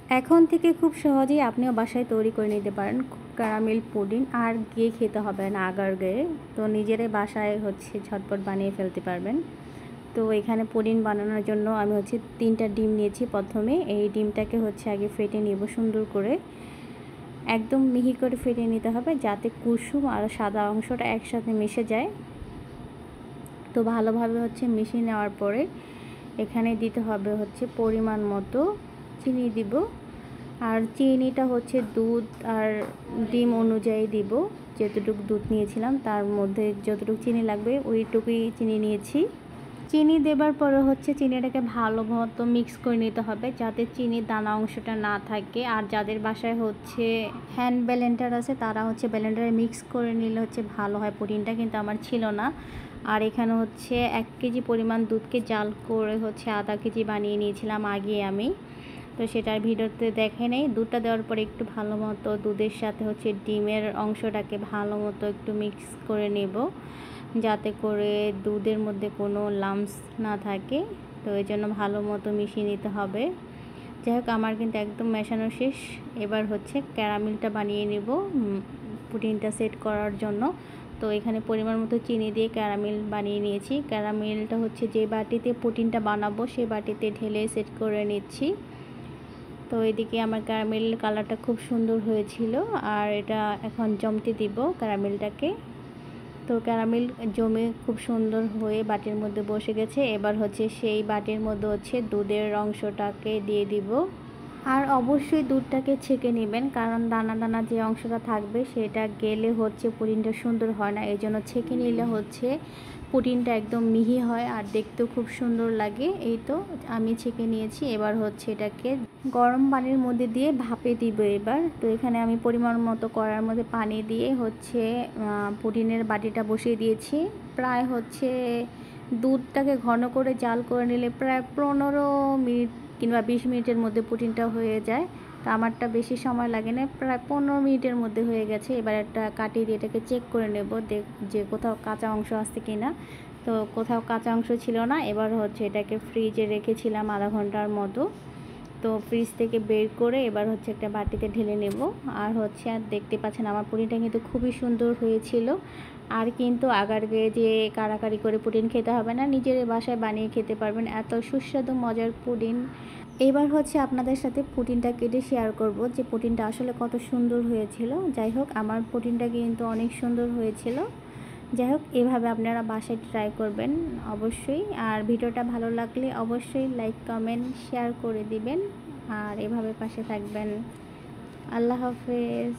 এখন থেকে খুব সহজেই আপনিও বাসায় তৈরি করে নিতে পারেন ক্যারামেল পুডিং। আর গিয়ে খেতে হবে না আগার গিয়ে, তো নিজেরাই বাসায় ঝটপট বানিয়ে ফেলতে পারবেন। তো এখানে পুডিং বানানোর জন্য আমি 3টা ডিম নিয়েছি। প্রথমে এই ডিমটাকে আগে ফেটে নিব সুন্দর করে, একদম মিহি করে ফেটে নিতে হবে যাতে কুসুম আর সাদা অংশটা একসাথে মিশে যায়। তো ভালোভাবে মিশিয়ে নেওয়ার পরে এখানে দিতে হবে পরিমাণ মতো চিনি দিব। আর চিনিটা দুধ আর ডিম অনুযায়ী দিব। যতটুকু দুধ নিয়েছিলাম তার মধ্যে যতটুকু চিনি লাগবে ওইটুকুই চিনি নিয়েছি। চিনি দেবার পরে চিনিটাকে ভালো মতো মিক্স করে নিতে হবে যাতে চিনির দানা অংশটা না থাকে। আর যাদের বাসায় হ্যান্ড ব্লেন্ডার আছে তারা ব্লেন্ডারে মিক্স করে নিলে ভালো হয় পুডিংটা, কিন্তু আমার ছিল না। আর এখানে 1 কেজি পরিমাণ দুধকে জাল করে আধা কেজি বানিয়ে নিয়েছিলাম আগে আমি, তো সেটার ভিডিওতে দেখে নেই। দুধটা দেওয়ার পরে একটু ভালো মতো দুধের সাথে ডিমের অংশটাকে ভালো মতো একটু মিক্স করে নেব যাতে করে দুধের মধ্যে কোনো লাম্পস না থাকে। তো এই জন্য ভালো মতো মিশিয়ে নিতে হবে। যাই হোক আমার কিন্তু একদম মেশানো শেষ। এবার ক্যারামেলটা বানিয়ে নেব পুডিংটা সেট করার জন্য। তো এখানে পরিমাণ মতো চিনি দিয়ে ক্যারামেল বানিয়ে নিয়েছি। ক্যারামেলটা যে বাটিতে পুডিংটা বানাবো সেই বাটিতে ঢেলে সেট করে নিচ্ছি। তো এদিকে আমার ক্যারামেল কালারটা খুব সুন্দর হয়েছিল। আর এটা এখন জমতে দিব ক্যারামেলটাকে। তো ক্যারামেল জমে খুব সুন্দর হয়ে বাটির মধ্যে বসে গেছে। এবার সেই বাটির মধ্যে দুধের অংশটাকে দিয়ে দিব। আর অবশ্যই দুধটাকে ছেঁকে নেবেন, কারণ দানা দানা যে অংশটা থাকবে সেটা গেলে পুডিংটা সুন্দর হয় না। এই জন্য ছেঁকে নিলে পুডিংটা একদম মিহি হয় আর দেখতেও খুব সুন্দর লাগে। এই তো আমি ছেঁকে নিয়েছি। এবার এটাকে গরম পানির মধ্যে দিয়ে ভাপে দিব এবার। তো এখানে আমি পরিমাণ মতো কড়ার মধ্যে পানি দিয়ে পুডিংয়ের বাটিটা বসিয়ে দিয়েছি। প্রায় দুধটাকে ঘন করে জাল করে নিলে প্রায় 15 মিনিট কিংবা 20 মিনিটের মধ্যে পুডিংটা হয়ে যায়। তো আমারটা বেশি সময় লাগে না, প্রায় 15 মিনিটের মধ্যে হয়ে গেছে। এবার একটা কাটি দিয়ে এটাকে চেক করে নেব যে কোথাও কাঁচা অংশ আছে কিনা। তো কোথাও কাঁচা অংশ ছিল না। এবার এটাকে ফ্রিজে রেখেছিলাম আধা ঘন্টার মতো। তো ফ্রিজ থেকে বের করে এবার একটা বাটিতে ঢেলে নেব। আর আর দেখতে পাচ্ছেন আমার পুডিংটা কিন্তু খুবই সুন্দর হয়েছিল। আর কিন্তু আগার গিয়ে যে কাড়াকাড়ি করে পুডিং খেতে হবে না, নিজের বাসায় বানিয়ে খেতে পারবেন এত সুস্বাদু মজার পুডিং। এবার আপনাদের সাথে পুডিংটা কেটে শেয়ার করব যে পুডিংটা আসলে কত সুন্দর হয়েছিল। যাই হোক আমার পুডিংটা কিন্তু অনেক সুন্দর হয়েছিল। যাই হোক এভাবে আপনারা বাসায় ট্রাই করবেন অবশ্যই। আর ভিডিওটা ভালো লাগলে অবশ্যই লাইক কমেন্ট শেয়ার করে দিবেন। আর এভাবে পাশে থাকবেন। আল্লাহ হাফেজ।